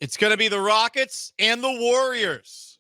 It's going to be the Rockets and the Warriors.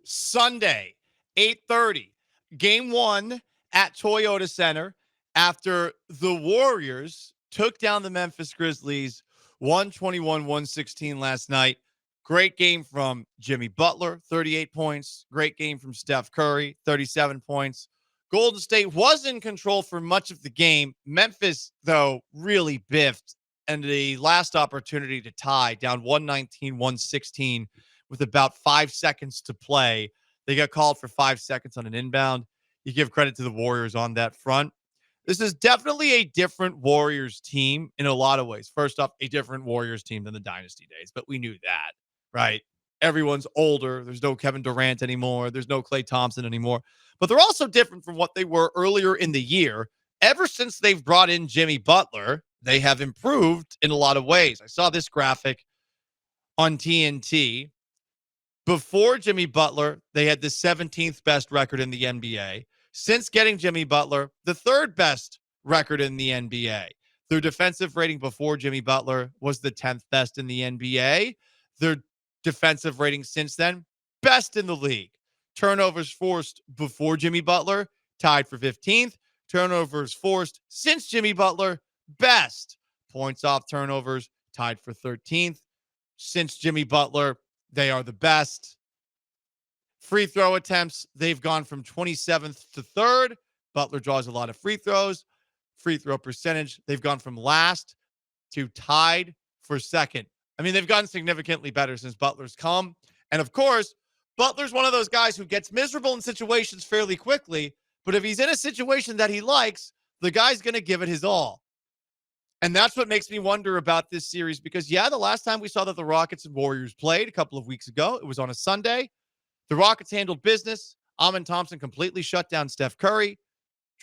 Sunday, 8:30. Game 1 at Toyota Center after the Warriors took down the Memphis Grizzlies 121-116 last night. Great game from Jimmy Butler, 38 points. Great game from Steph Curry, 37 points. Golden State was in control for much of the game. Memphis, though, really biffed. And the last opportunity to tie down 119-116 with about 5 seconds to play. They got called for 5 seconds on an inbound. You give credit to the Warriors on that front. This is definitely a different Warriors team in a lot of ways. First off, a different Warriors team than the Dynasty days, but we knew that, right? Everyone's older. There's no Kevin Durant anymore. There's no Klay Thompson anymore. But they're also different from what they were earlier in the year. Ever since they've brought in Jimmy Butler, they have improved in a lot of ways. I saw this graphic on TNT. Before Jimmy Butler, they had the 17th best record in the NBA. Since getting Jimmy Butler, the third best record in the NBA. Their defensive rating before Jimmy Butler was the 10th best in the NBA. Their defensive rating since then, best in the league. Turnovers forced before Jimmy Butler, tied for 15th. Turnovers forced since Jimmy Butler, best. Points off turnovers, tied for 13th. Since Jimmy Butler, they are the best. Free throw attempts, they've gone from 27th to 3rd. Butler draws a lot of free throws. Free throw percentage, they've gone from last to tied for 2nd. I mean, they've gotten significantly better since Butler's come. And of course, Butler's one of those guys who gets miserable in situations fairly quickly. But if he's in a situation that he likes, the guy's going to give it his all. And that's what makes me wonder about this series because, yeah, the last time we saw that the Rockets and Warriors played a couple of weeks ago, it was on a Sunday. The Rockets handled business. Amen Thompson completely shut down Steph Curry.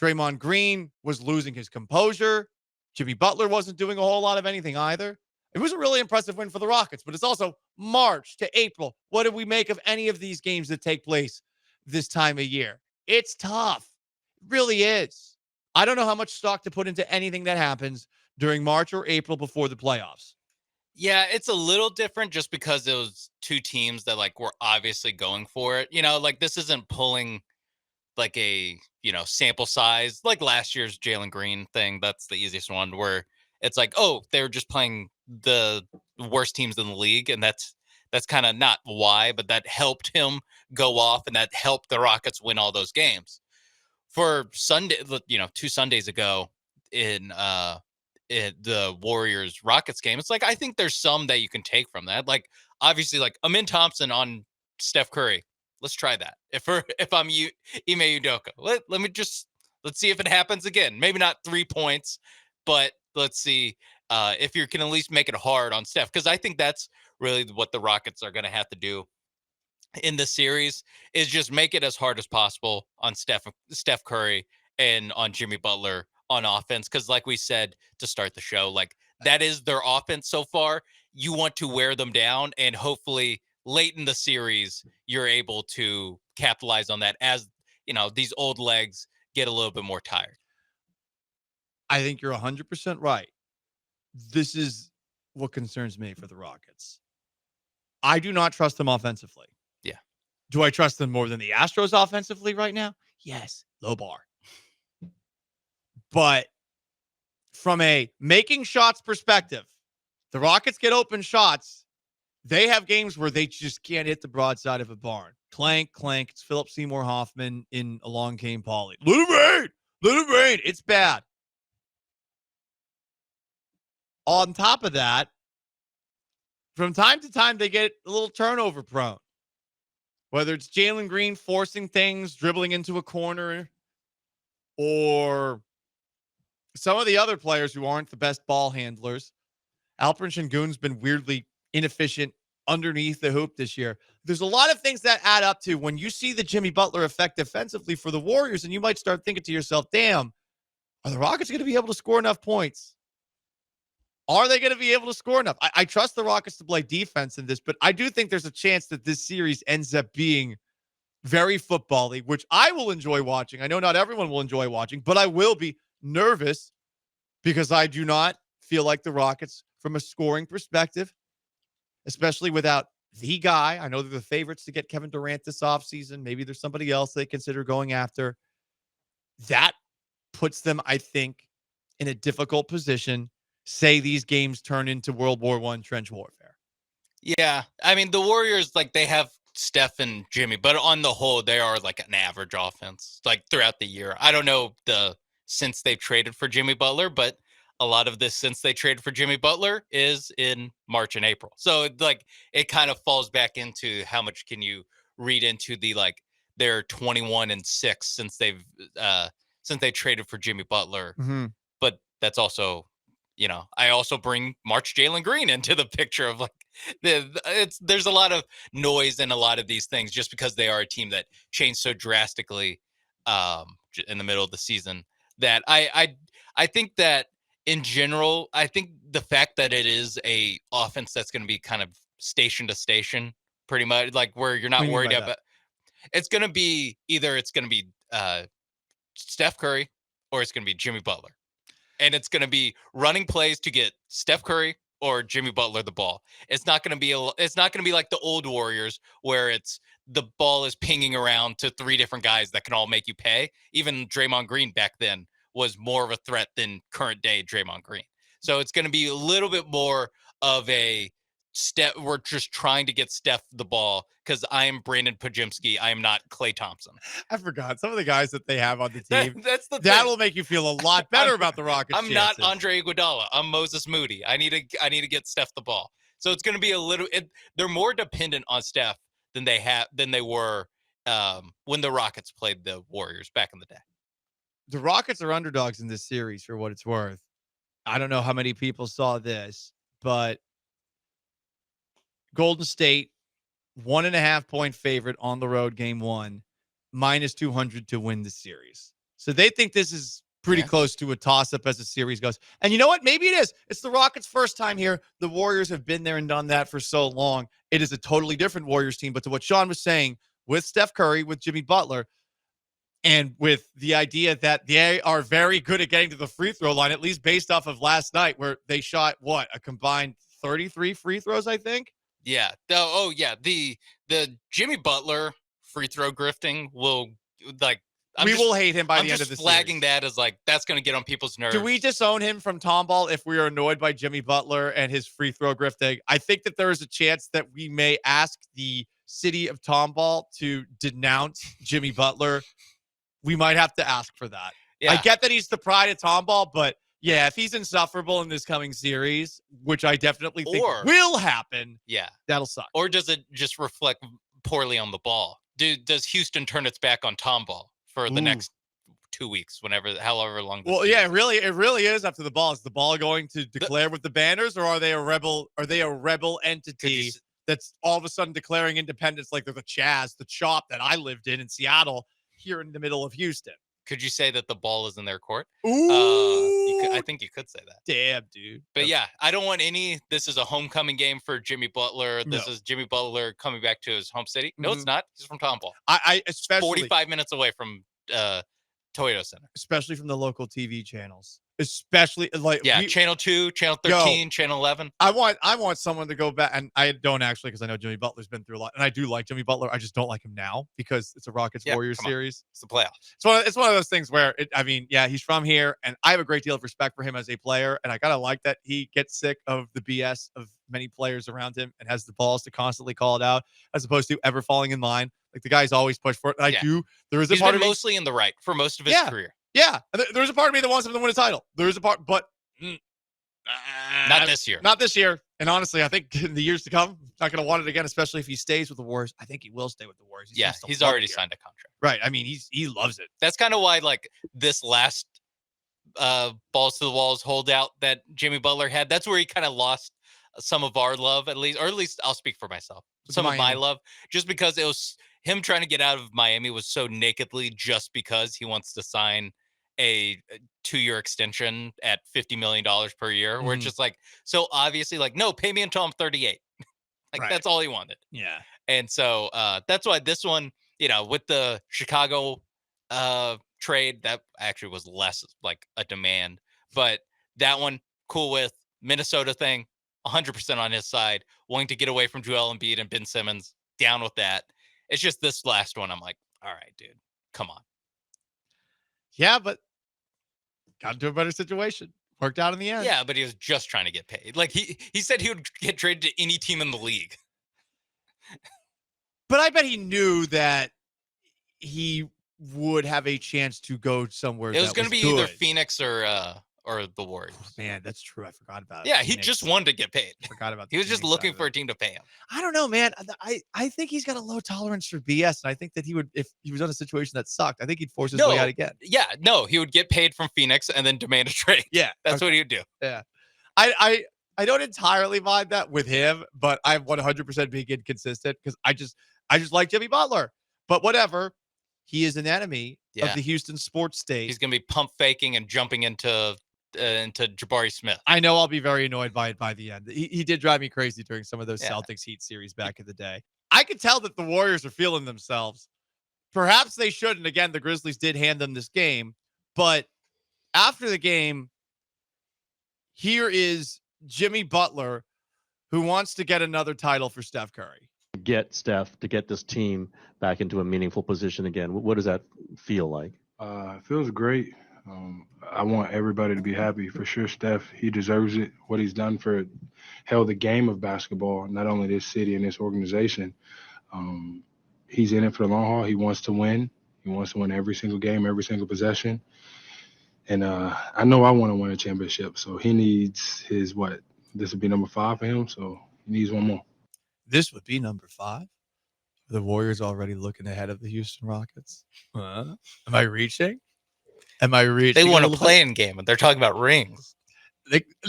Draymond Green was losing his composure. Jimmy Butler wasn't doing a whole lot of anything either. It was a really impressive win for the Rockets, but it's also March to April. What do we make of any of these games that take place this time of year? It's tough. It really is. I don't know how much stock to put into anything that happens during March or April before the playoffs. Yeah, it's a little different just because those two teams that like were obviously going for it. Like this isn't pulling like a, sample size like last year's Jalen Green thing. That's the easiest one where it's like, oh, they're just playing the worst teams in the league. And that's kind of not why, but that helped him go off and that helped the Rockets win all those games. For Sunday, 2 Sundays ago in the Warriors Rockets game, it's like I think there's some that you can take from that. Like obviously, like Amin Thompson on Steph Curry. Let's try that. If I'm you, Ime Udoka, let's see if it happens again. Maybe not 3 points, but let's see if you can at least make it hard on Steph, because I think that's really what the Rockets are going to have to do in the series is just make it as hard as possible on Steph Curry and on Jimmy Butler on offense. Because like we said to start the show, like that is their offense so far. You want to wear them down, and hopefully late in the series, you're able to capitalize on that as, these old legs get a little bit more tired. I think you're 100% right. This is what concerns me for the Rockets. I do not trust them offensively. Yeah. Do I trust them more than the Astros offensively right now? Yes. Low bar. But from a making shots perspective, the Rockets get open shots. They have games where they just can't hit the broadside of a barn. Clank, clank. It's Philip Seymour Hoffman in Along Came Polly. Let it rain. Let it rain. It's bad. On top of that, from time to time, they get a little turnover prone. Whether it's Jalen Green forcing things, dribbling into a corner, or some of the other players who aren't the best ball handlers. Alperen Sengun's been weirdly inefficient underneath the hoop this year. There's a lot of things that add up to when you see the Jimmy Butler effect defensively for the Warriors, and you might start thinking to yourself, damn, are the Rockets going to be able to score enough points? Are they going to be able to score enough? I trust the Rockets to play defense in this, but I do think there's a chance that this series ends up being very football-y, which I will enjoy watching. I know not everyone will enjoy watching, but I will be nervous because I do not feel like the Rockets, from a scoring perspective, especially without the guy. I know they're the favorites to get Kevin Durant this offseason. Maybe there's somebody else they consider going after. That puts them, I think, in a difficult position. Say these games turn into World War I trench warfare. Yeah, I mean the Warriors, like they have Steph and Jimmy, but on the whole, they are like an average offense, like throughout the year. I don't know since they've traded for Jimmy Butler, but a lot of this since they traded for Jimmy Butler is in March and April. So like it kind of falls back into how much can you read into the like they're 21-6 since they traded for Jimmy Butler. Mm-hmm. But that's also, I also bring March Jalen Green into the picture of like there's a lot of noise in a lot of these things just because they are a team that changed so drastically in the middle of the season that I think that in general, I think the fact that it is a offense that's going to be kind of station to station, pretty much like where you're What do not you mean worried by that? about. It's going to be Steph Curry or it's going to be Jimmy Butler, and it's going to be running plays to get Steph Curry or Jimmy Butler the ball. It's not going to be like the old Warriors where it's the ball is pinging around to three different guys that can all make you pay. Even Draymond Green back then was more of a threat than current day Draymond Green. So it's going to be a little bit more of a step. We're just trying to get Steph the ball because I am Brandon Pajimski. I am not Klay Thompson. I forgot some of the guys that they have on the team. That's the thing. That'll make you feel a lot better about the Rockets' I'm not chances. Andre Iguodala. I'm Moses Moody. I need to get Steph the ball. So it's going to be a little. They're more dependent on Steph than they were when the Rockets played the Warriors back in the day. The Rockets are underdogs in this series for what it's worth. I don't know how many people saw this, but Golden State, 1.5-point favorite on the road, game one, minus 200 to win the series. So they think this is pretty close to a toss-up as the series goes. And you know what? Maybe it is. It's the Rockets' first time here. The Warriors have been there and done that for so long. It is a totally different Warriors team. But to what Sean was saying, with Steph Curry, with Jimmy Butler, and with the idea that they are very good at getting to the free throw line, at least based off of last night, where they shot, a combined 33 free throws, I think? Yeah. The Jimmy Butler free throw grifting will like. We will hate him by I'm the end just of the flagging series. that as like that's going to get on people's nerves. Do we disown him from Tomball if we are annoyed by Jimmy Butler and his free throw grifting? I think that there is a chance that we may ask the city of Tomball to denounce Jimmy Butler. We might have to ask for that. Yeah. I get that he's the pride of Tomball, but yeah, if he's insufferable in this coming series, which I definitely think will happen, that'll suck. Or does it just reflect poorly on the ball? Does Houston turn its back on Tomball for the next 2 weeks, however long? Well, yeah, it really is up to the ball. Is the ball going to declare with the banners, or are they a rebel? Are they a rebel entity that's all of a sudden declaring independence, like they're the Chaz, the Chop that I lived in Seattle, here in the middle of Houston? Could you say that the ball is in their court? Ooh, I think you could say that. Damn, dude. But yeah, I don't want any. This is a homecoming game for Jimmy Butler. This is Jimmy Butler coming back to his home city. No, it's not. He's from Tomball. I especially 45 minutes away from Toyota Center. Especially from the local TV channels. Especially like Channel 2, Channel 13, Channel 11. I want someone to go back, and I don't actually because I know Jimmy Butler's been through a lot, and I do like Jimmy Butler. I just don't like him now because it's a Rockets Warriors series. It's the playoffs. It's one of those things where he's from here, and I have a great deal of respect for him as a player, and I gotta like that he gets sick of the BS of many players around him and has the balls to constantly call it out as opposed to ever falling in line. Like the guy's always pushed for it. And there is a part of me mostly in the right for most of his career. Yeah, there's a part of me that wants him to win a title. There's a part, but not this year. Not this year. And honestly, I think in the years to come, not going to want it again, especially if he stays with the Warriors. I think he will stay with the Warriors. He's already signed a contract. Right. I mean, he loves it. That's kind of why, like, this last balls to the walls holdout that Jimmy Butler had, that's where he kind of lost some of our love, or at least I'll speak for myself. Some of my love, just because it was him trying to get out of Miami was so nakedly just because he wants to sign a 2-year extension at $50 million per year, where it's just like, so obviously like, no, pay me until I'm 38. That's all he wanted. Yeah. And so that's why this one, with the Chicago trade, that actually was less like a demand, but that one, cool with Minnesota thing 100% on his side, wanting to get away from Joel Embiid and Ben Simmons. Down with that. It's just this last one. I'm like, all right, dude, come on. Yeah, but got into a better situation. Worked out in the end. Yeah, but he was just trying to get paid. Like he said he would get traded to any team in the league. But I bet he knew that he would have a chance to go somewhere. It was going to be good. either Phoenix or the Warriors. Oh, man, that's true. I forgot about it. Yeah, Phoenix. He just wanted to get paid. Forgot about. He was just looking for a team to pay him. I don't know, man. I think he's got a low tolerance for BS, and I think that he would, if he was in a situation that sucked, I think he'd force his way out again. Yeah, no, he would get paid from Phoenix and then demand a trade. Yeah, that's what he would do. Yeah, I don't entirely mind that with him, but I'm 100% being inconsistent because I just like Jimmy Butler. But whatever, he is an enemy of the Houston sports state. He's gonna be pump faking and jumping into Jabari Smith. I know I'll be very annoyed by it by the end. He did drive me crazy during some of those Celtics Heat series back in the day. I could tell that the Warriors are feeling themselves. Perhaps they shouldn't. Again, the Grizzlies did hand them this game, but after the game, here is Jimmy Butler, who wants to get another title for Steph Curry. Get Steph to get this team back into a meaningful position again. What does that feel like? It feels great. I want everybody to be happy. For sure, Steph, he deserves it. What he's done for the game of basketball, not only this city and this organization. He's in it for the long haul. He wants to win. He wants to win every single game, every single possession. And I know I want to win a championship. So he needs his this would be number 5 for him. So he needs one more. This would be number 5. The Warriors already looking ahead of the Houston Rockets. Am I reaching? They want a play-in game, and they're talking about rings.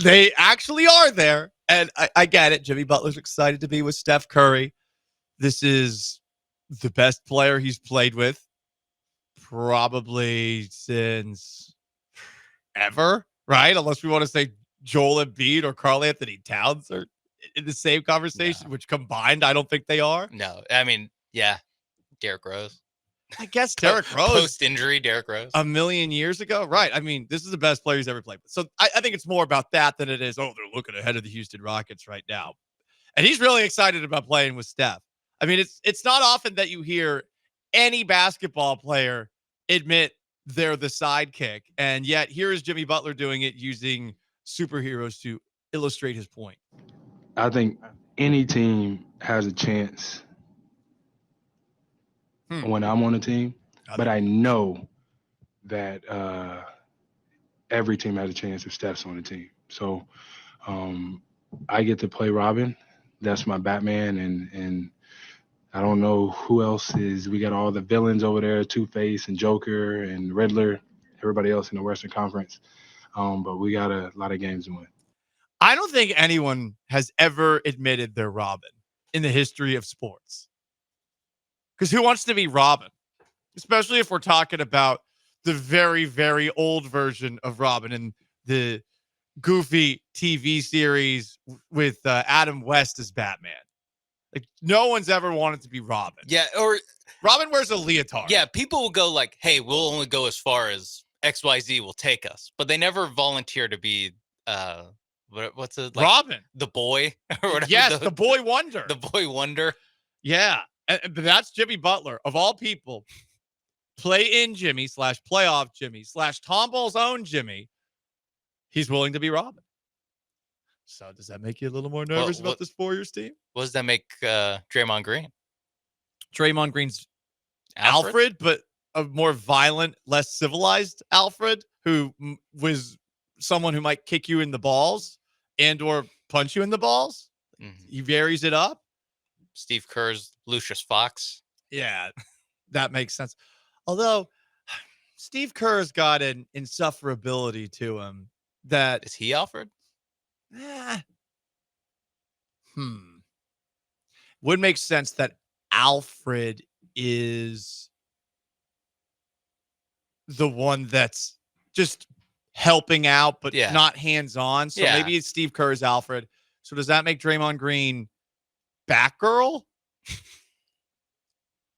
They actually are there, and I get it. Jimmy Butler's excited to be with Steph Curry. This is the best player he's played with probably since ever, right? Unless we want to say Joel Embiid or Karl Anthony Towns are in the same conversation, which combined, I don't think they are. No, I mean, yeah, Derrick Rose. I guess Derrick Rose. Post-injury Derrick Rose. A million years ago. Right. I mean, this is the best player he's ever played with. So I think it's more about that than it is, they're looking ahead of the Houston Rockets right now. And he's really excited about playing with Steph. I mean, it's not often that you hear any basketball player admit they're the sidekick. And yet here is Jimmy Butler doing it using superheroes to illustrate his point. I think any team has a chance when I'm on a team, but I know that every team has a chance if Steph's on the team. So I get to play Robin. That's my Batman, and I don't know who else is. We got all the villains over there, Two-Face and Joker and Riddler, everybody else in the Western Conference. But we got a lot of games to win. I don't think anyone has ever admitted they're Robin in the history of sports. Because who wants to be Robin? Especially if we're talking about the very, very old version of Robin and the goofy TV series with Adam West as Batman. Like, no one's ever wanted to be Robin. Yeah, or Robin wears a leotard. Yeah, people will go like, hey, we'll only go as far as XYZ will take us. But they never volunteer to be, what's it? Like, Robin. The boy? Or whatever. Yes, the boy wonder. The boy wonder. Yeah. And that's Jimmy Butler, of all people. Play-in Jimmy / playoff Jimmy / Tomball's own Jimmy. He's willing to be Robin. So does that make you a little more nervous about this Warriors team? What does that make Draymond Green? Draymond Green's Alfred, but a more violent, less civilized Alfred, who was someone who might kick you in the balls and or punch you in the balls. Mm-hmm. He varies it up. Steve Kerr's Lucius Fox. Yeah, that makes sense. Although Steve Kerr's got an insufferability to him that... Is he Alfred? Would make sense that Alfred is the one that's just helping out, but not hands-on. So maybe it's Steve Kerr's Alfred. So does that make Draymond Green Batgirl?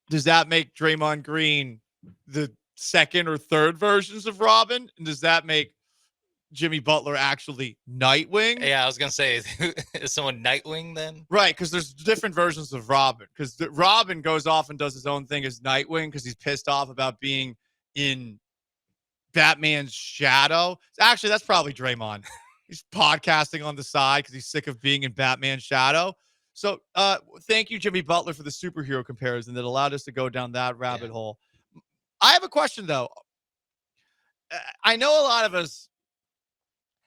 Does that make Draymond Green the second or third versions of Robin? And does that make Jimmy Butler actually Nightwing. Yeah, I was gonna say, is someone Nightwing then? Right, because there's different versions of Robin. Because Robin goes off and does his own thing as Nightwing because he's pissed off about being in Batman's shadow. Actually, that's probably Draymond. He's podcasting on the side because he's sick of being in Batman's shadow. So thank you, Jimmy Butler, for the superhero comparison that allowed us to go down that rabbit hole. I have a question, though. I know a lot of us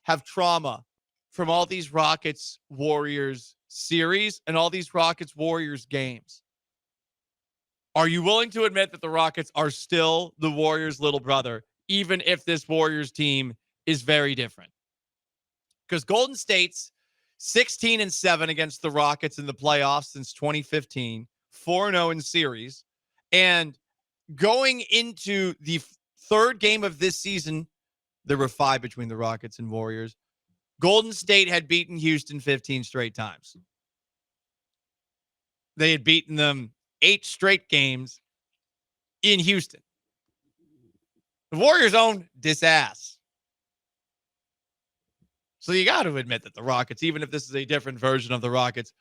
have trauma from all these Rockets Warriors series and all these Rockets Warriors games. Are you willing to admit that the Rockets are still the Warriors' little brother, even if this Warriors team is very different? Because Golden State's 16-7 against the Rockets in the playoffs since 2015, 4-0 in series, and going into the third game of this season, there were 5 between the Rockets and Warriors. Golden State had beaten Houston 15 straight times. They had beaten them 8 straight games in Houston. The Warriors own this ass. So you got to admit that the Rockets, even if this is a different version of the Rockets,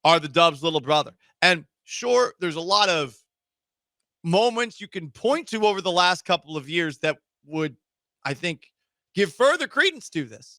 are the Dubs' little brother. And sure, there's a lot of moments you can point to over the last couple of years that would, I think, give further credence to this.